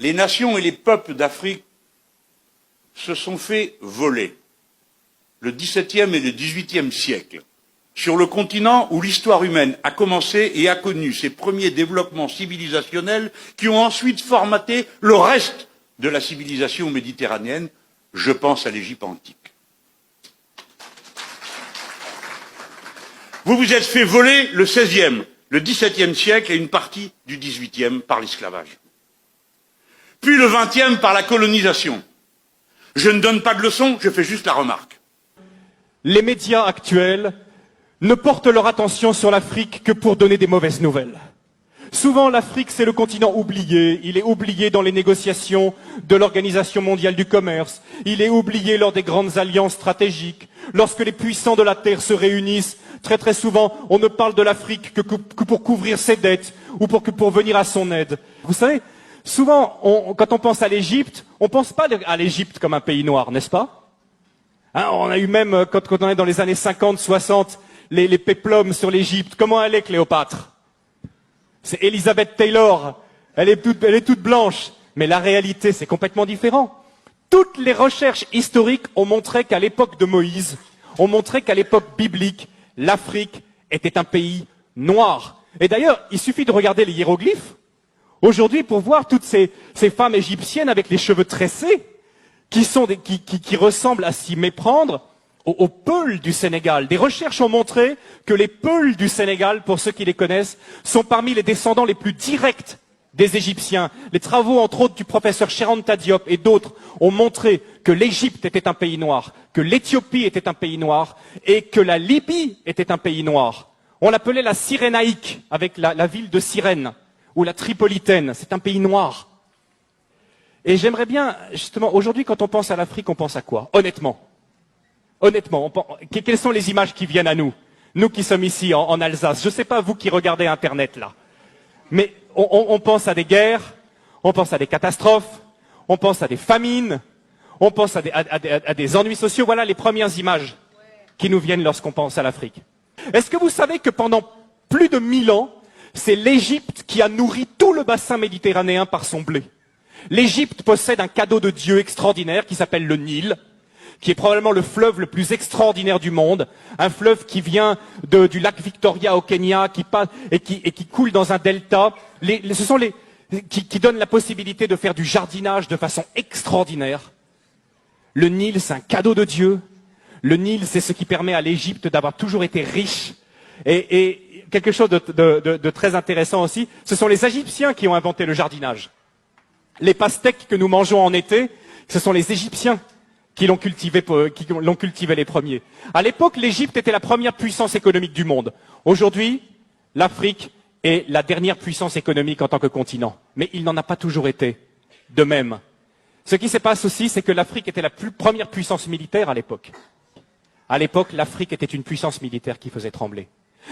les nations et les peuples d'Afrique se sont fait voler le XVIIe et le XVIIIe siècle, sur le continent où l'histoire humaine a commencé et a connu ses premiers développements civilisationnels qui ont ensuite formaté le reste de la civilisation méditerranéenne. Je pense à l'Égypte antique. Vous vous êtes fait voler le XVIe, le XVIIe siècle et une partie du XVIIIe par l'esclavage. Puis le XXe par la colonisation. Je ne donne pas de leçon, je fais juste la remarque. Les médias actuels ne portent leur attention sur l'Afrique que pour donner des mauvaises nouvelles. Souvent, l'Afrique, c'est le continent oublié. Il est oublié dans les négociations de l'Organisation mondiale du commerce. Il est oublié lors des grandes alliances stratégiques. Lorsque les puissants de la Terre se réunissent, très souvent, on ne parle de l'Afrique que pour couvrir ses dettes ou pour venir à son aide. Vous savez, souvent, quand on pense à l'Égypte, on ne pense pas à l'Égypte comme un pays noir, n'est-ce pas? Hein, on a eu même, quand on est dans les années 50, 60, les péplums sur l'Égypte. Comment elle est, Cléopâtre? C'est Elizabeth Taylor. Elle est toute blanche. Mais la réalité, c'est complètement différent. Toutes les recherches historiques ont montré qu'à l'époque de Moïse, ont montré qu'à l'époque biblique, l'Afrique était un pays noir. Et d'ailleurs, il suffit de regarder les hiéroglyphes aujourd'hui pour voir toutes ces femmes égyptiennes avec les cheveux tressés qui ressemblent à s'y méprendre aux Peuls du Sénégal. Des recherches ont montré que les Peuls du Sénégal, pour ceux qui les connaissent, sont parmi les descendants les plus directs des Égyptiens. Les travaux, entre autres, du professeur Cheranta Diop et d'autres ont montré que l'Égypte était un pays noir, que l'Éthiopie était un pays noir et que la Libye était un pays noir. On l'appelait la Cyrénaïque, avec la ville de Cyrène, ou la Tripolitaine. C'est un pays noir. Et j'aimerais bien, justement, aujourd'hui, quand on pense à l'Afrique, on pense à quoi? Honnêtement, quelles sont les images qui viennent à nous? Nous qui sommes ici en Alsace. Je ne sais pas vous qui regardez Internet là. Mais on pense à des guerres, on pense à des catastrophes, on pense à des famines, on pense à des ennuis sociaux. Voilà les premières images qui nous viennent lorsqu'on pense à l'Afrique. Est-ce que vous savez que pendant plus de 1000 ans, c'est l'Égypte qui a nourri tout le bassin méditerranéen par son blé? L'Égypte possède un cadeau de Dieu extraordinaire qui s'appelle le Nil, qui est probablement le fleuve le plus extraordinaire du monde, un fleuve qui vient du lac Victoria au Kenya, qui coule dans un delta. Ce sont qui donnent la possibilité de faire du jardinage de façon extraordinaire. Le Nil, c'est un cadeau de Dieu. Le Nil, c'est ce qui permet à l'Égypte d'avoir toujours été riche. Et quelque chose de très intéressant aussi, ce sont les Égyptiens qui ont inventé le jardinage. Les pastèques que nous mangeons en été, ce sont les Égyptiens qui l'ont cultivé les premiers. À l'époque, l'Égypte était la première puissance économique du monde. Aujourd'hui, l'Afrique est la dernière puissance économique en tant que continent. Mais il n'en a pas toujours été de même. Ce qui se passe aussi, c'est que l'Afrique était la première puissance militaire à l'époque. À l'époque, l'Afrique était une puissance militaire qui faisait trembler.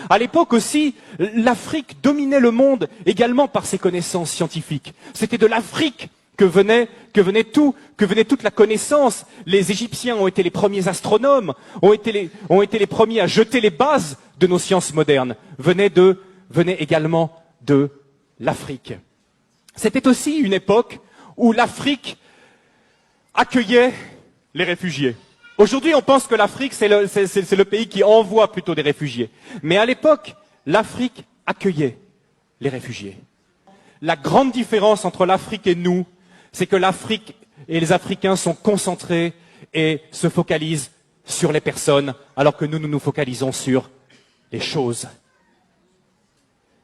À l'époque aussi, l'Afrique dominait le monde également par ses connaissances scientifiques. C'était de l'Afrique que venait toute la connaissance. Les Égyptiens ont été les premiers astronomes, ont été les premiers à jeter les bases de nos sciences modernes. Venait également de l'Afrique. C'était aussi une époque où l'Afrique accueillait les réfugiés. Aujourd'hui, on pense que l'Afrique, c'est le pays qui envoie plutôt des réfugiés. Mais à l'époque, l'Afrique accueillait les réfugiés. La grande différence entre l'Afrique et nous, c'est que l'Afrique et les Africains sont concentrés et se focalisent sur les personnes, alors que nous nous focalisons sur les choses.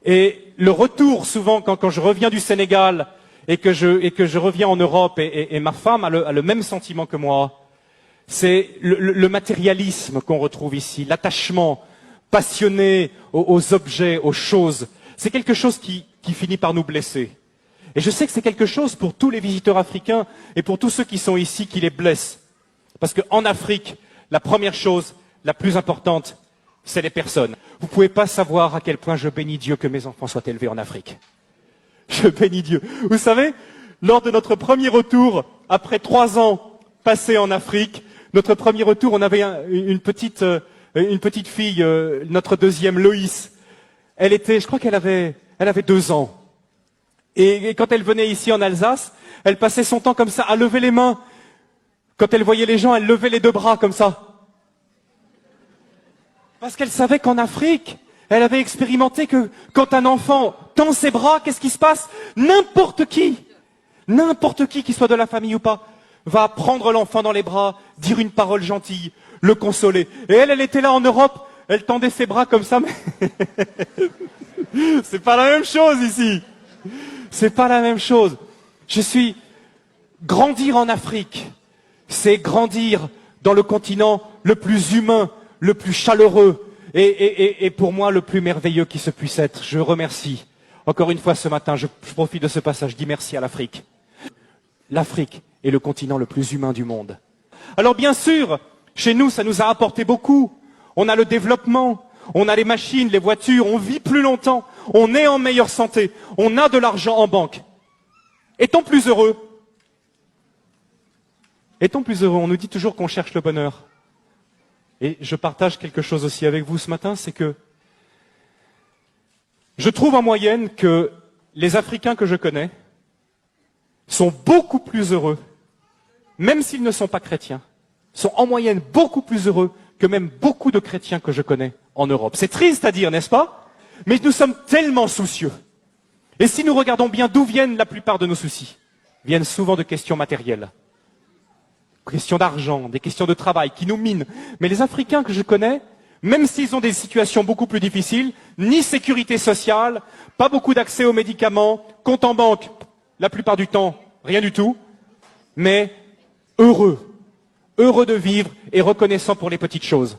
Et le retour, souvent, quand je reviens du Sénégal et que je reviens en Europe, et ma femme a le même sentiment que moi, c'est le matérialisme qu'on retrouve ici, l'attachement passionné aux objets, aux choses. C'est quelque chose qui finit par nous blesser. Et je sais que c'est quelque chose pour tous les visiteurs africains et pour tous ceux qui sont ici qui les blessent. Parce qu'en Afrique, la première chose, la plus importante, c'est les personnes. Vous ne pouvez pas savoir à quel point je bénis Dieu que mes enfants soient élevés en Afrique. Je bénis Dieu. Vous savez, lors de notre premier retour, après 3 ans passés en Afrique, notre premier retour, on avait une petite fille, notre deuxième, Loïs. Je crois qu'elle avait 2 ans. Et quand elle venait ici en Alsace, elle passait son temps comme ça à lever les mains. Quand elle voyait les gens, elle levait les deux bras comme ça. Parce qu'elle savait qu'en Afrique, elle avait expérimenté que quand un enfant tend ses bras, qu'est-ce qui se passe? N'importe qui soit de la famille ou pas, va prendre l'enfant dans les bras, dire une parole gentille, le consoler. Et elle était là en Europe, elle tendait ses bras comme ça, mais c'est pas la même chose ici. C'est pas la même chose. Grandir en Afrique, c'est grandir dans le continent le plus humain, le plus chaleureux et pour moi le plus merveilleux qui se puisse être. Je remercie. Encore une fois ce matin, je profite de ce passage, je dis merci à l'Afrique. L'Afrique est le continent le plus humain du monde. Alors bien sûr, chez nous, ça nous a apporté beaucoup. On a le développement, on a les machines, les voitures, on vit plus longtemps, on est en meilleure santé, on a de l'argent en banque. Est-on plus heureux? Est-on plus heureux? On nous dit toujours qu'on cherche le bonheur. Et je partage quelque chose aussi avec vous ce matin, c'est que je trouve en moyenne que les Africains que je connais sont beaucoup plus heureux, même s'ils ne sont pas chrétiens, sont en moyenne beaucoup plus heureux que même beaucoup de chrétiens que je connais en Europe. C'est triste à dire, n'est-ce pas? Mais nous sommes tellement soucieux. Et si nous regardons bien d'où viennent la plupart de nos soucis, viennent souvent de questions matérielles. Questions d'argent, des questions de travail qui nous minent. Mais les Africains que je connais, même s'ils ont des situations beaucoup plus difficiles, ni sécurité sociale, pas beaucoup d'accès aux médicaments, compte en banque, la plupart du temps, rien du tout, mais heureux de vivre et reconnaissant pour les petites choses.